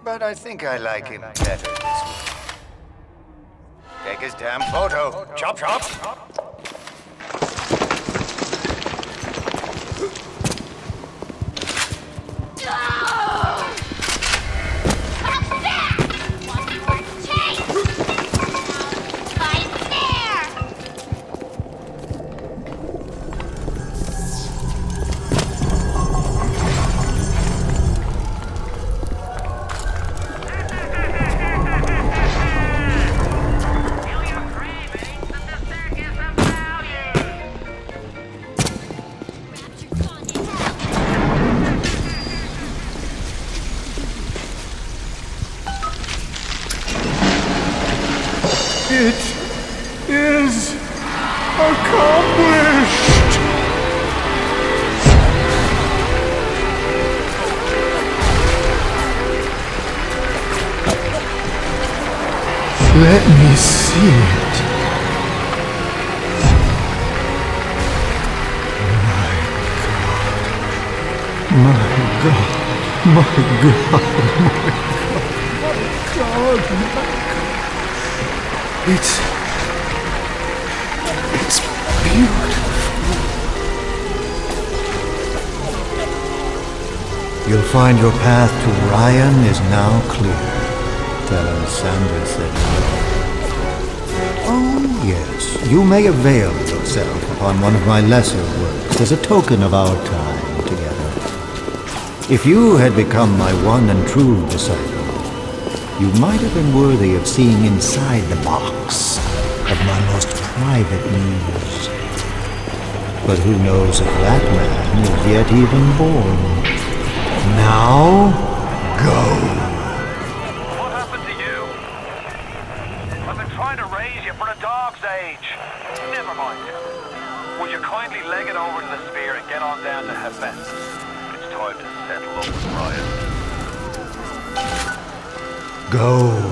but I think I like him better this way. Take his damn photo. Chop, chop. It is accomplished! Let me see it. My God, my God, my God. It's beautiful. You'll find your path to Ryan is now clear. Sandra said. Oh, yes. You may avail yourself upon one of my lesser works as a token of our time together. If you had become my one and true disciple, you might have been worthy of seeing inside the box of my most private news. But who knows if that man is yet even born. Now, go. What happened to you? I've been trying to raise you for a dog's age. Never mind. Would you kindly leg it over to the spear and get on down to Hefen? It's time to settle up with Ryan. Go.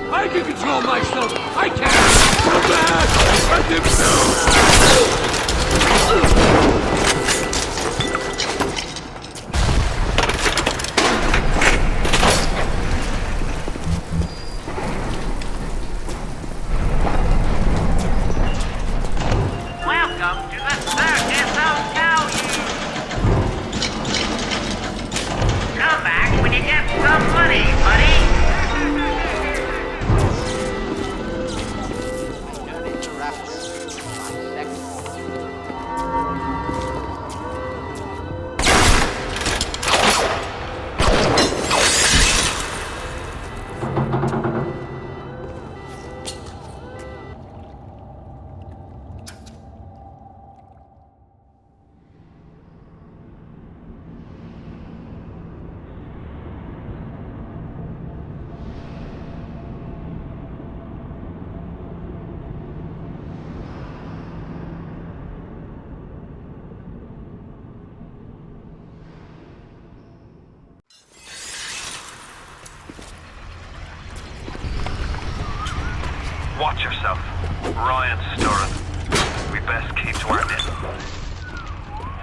I can control myself! I can! Come back! Let him Welcome to the circus of value. Come back when you get some money, buddy. Watch yourself. Ryan's stirring. We best keep to our knit.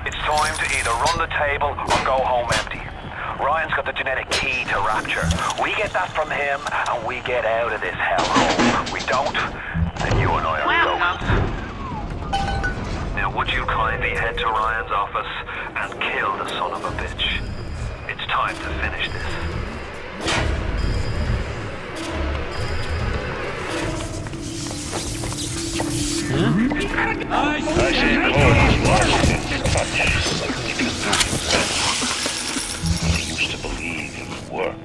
It's time to either run the table or go home empty. Ryan's got the genetic key to Rapture. We get that from him, and we get out of this hellhole. We don't, then you and I are ghosts. Now would you kindly head to Ryan's office and kill the son of a bitch? It's time to finish this. I used to believe in work,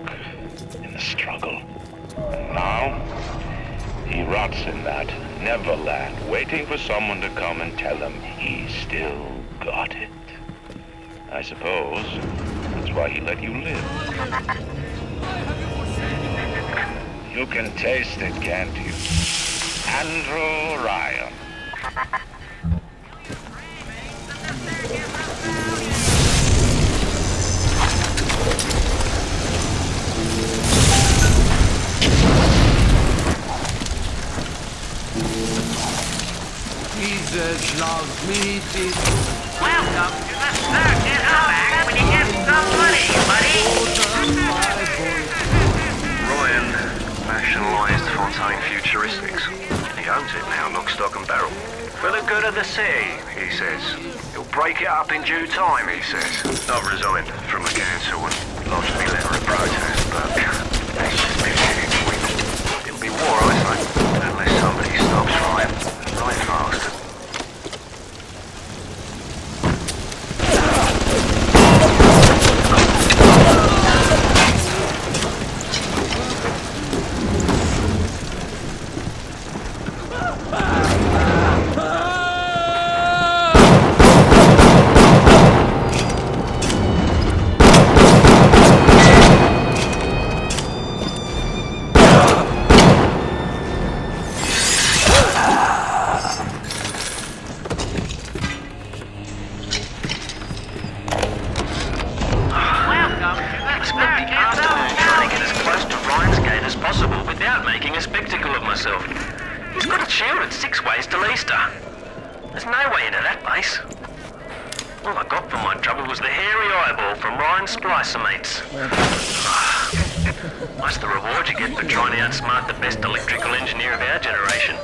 in the struggle. And now, he rots in that Neverland, waiting for someone to come and tell him he still got it. I suppose that's why he let you live. You can taste it, can't you? Andrew Ryan. Jesus loves me, Welcome to the circus back when you get some money, buddy. Ryan nationalised Fontaine Futuristics. He owns it now, lock, stock and barrel. For the good of the city, he says. He'll break it up in due time, he says. I've resigned from the council and lodged me letter of protest, but that's just been shit weeks. It'll be war, I say, unless somebody stops Ryan. Right fast. That's the reward you get for trying to outsmart the best electrical engineer of our generation.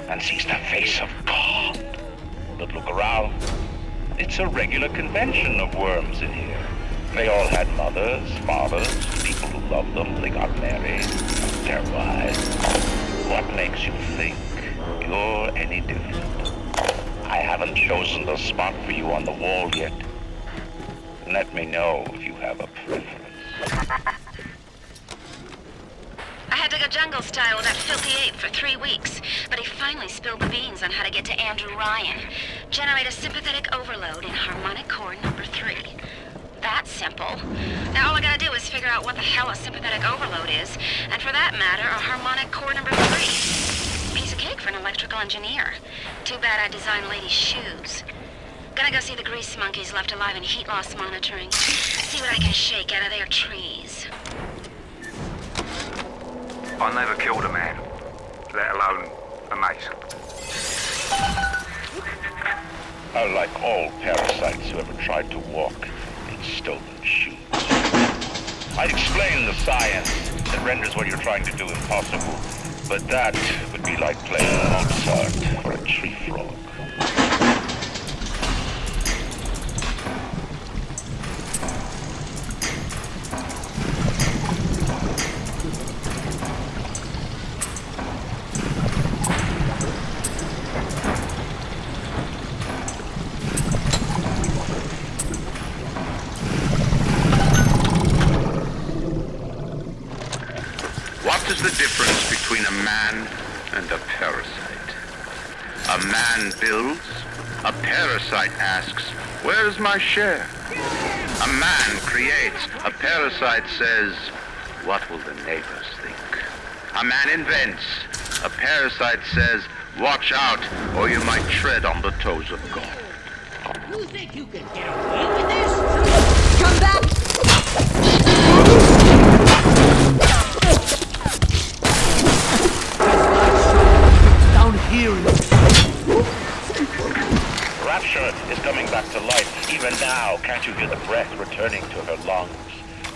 And sees the face of God. But look around. It's a regular convention of worms in here. They all had mothers, fathers, people who loved them. They got married, their wives. What makes you think you're any different? I haven't chosen the spot for you on the wall yet. Let me know if you have a preference. I had to go jungle style with that filthy ape for 3 weeks, but he finally spilled the beans on how to get to Andrew Ryan. Generate a sympathetic overload in harmonic core number 3. That's simple. Now all I gotta do is figure out what the hell a sympathetic overload is, and for that matter, a harmonic core number 3. Piece of cake for an electrical engineer. Too bad I designed ladies' shoes. Gonna go see the grease monkeys left alive in heat loss monitoring. See what I can shake out of their trees. I never killed a man, let alone a mate. are like all parasites who ever tried to walk in stolen shoes. I'd explain the science that renders what you're trying to do impossible, but that would be like playing Mozart for a tree frog. What is the difference between a man and a parasite? A man builds, a parasite asks, where's my share? A man creates, a parasite says, what will the neighbors think? A man invents, a parasite says, watch out, or you might tread on the toes of God. You think you can get away with this? Come back! Down here. Rapture is coming back to life. Even now, can't you hear the breath returning to her lungs?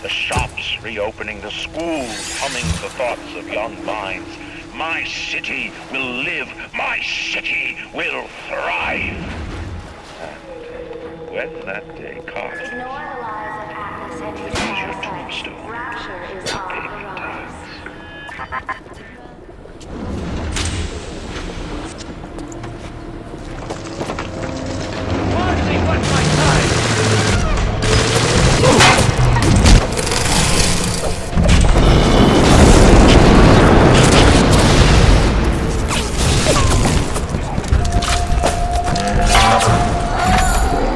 The shops reopening, the schools humming the thoughts of young minds. My city will live. My city will thrive. And when that day comes, Ignore the lies of Agnes and his use your parasites. tombstone Rapture is to on pay the me rise. tithes. Marcy, what's my time?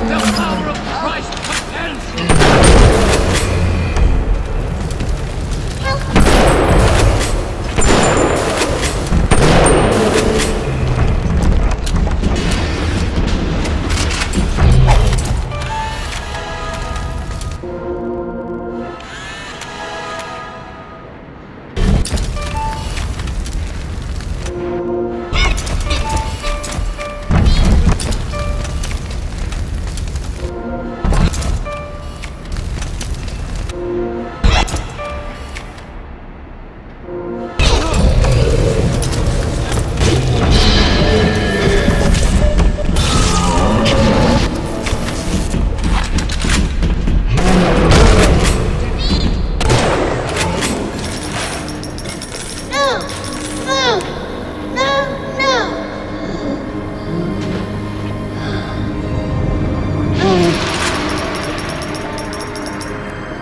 The power of Christ compels you.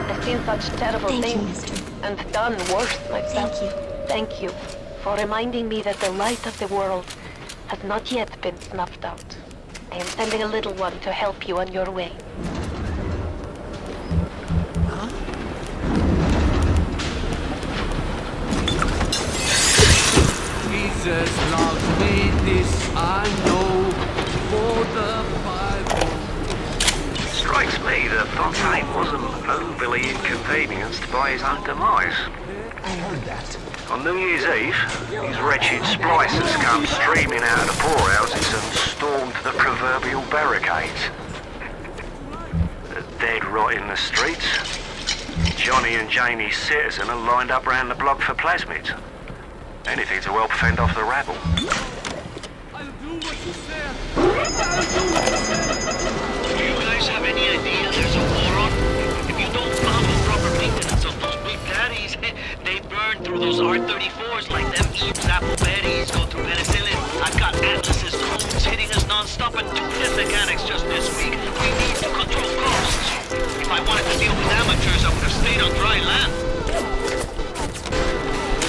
I've seen such terrible Thank you, things mister. and done worse myself. Thank you. Thank you for reminding me that the light of the world has not yet been snuffed out. I am sending a little one to help you on your way. Jesus loves me, this I know, for the Bible. Strikes me that Fontaine wasn't overly inconvenienced by his own demise. I heard that. On New Year's Eve, these wretched splicers come streaming out of the poorhouses and stormed the proverbial barricades. The dead rot in the streets. Johnny and Jamie Citizen are lined up round the block for plasmids. Anything to help fend off the rabble. I'll do what you say. Do you guys have any idea there's a war on? If you don't follow proper maintenance of those big daddies, they burn through those R-34s like them Eve's apple berries go through penicillin. I've got Atlas's cones hitting us non-stop and 2 hit mechanics just this week. We need to control costs. If I wanted to deal with amateurs, I would have stayed on dry land.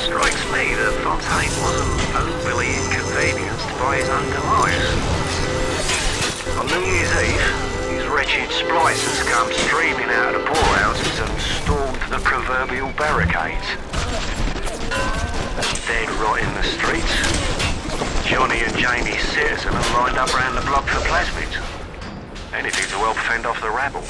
Strikes me that Fontaine wasn't overly inconvenienced by his own demise. On New Year's Eve, these wretched splicers come streaming out of the poorhouses and stormed the proverbial barricades. Dead rot in the streets. Johnny and Jamie Citizen are lined up round the block for plasmids. Anything to help fend off the rabble.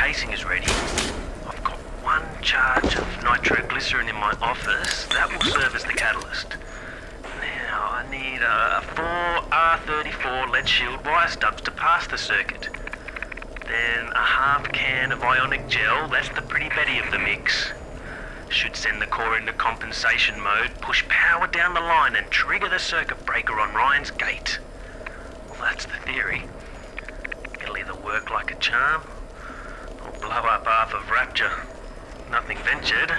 casing is ready. I've got 1 charge of nitroglycerin in my office. That will serve as the catalyst. Now, I need 4 R34 lead shield wire stubs to pass the circuit. Then a half can of ionic gel, that's the pretty Betty of the mix. Should send the core into compensation mode, push power down the line and trigger the circuit breaker on Ryan's gate. Well, that's the theory. It'll either work like a charm, or blow up half of Rapture. Nothing ventured.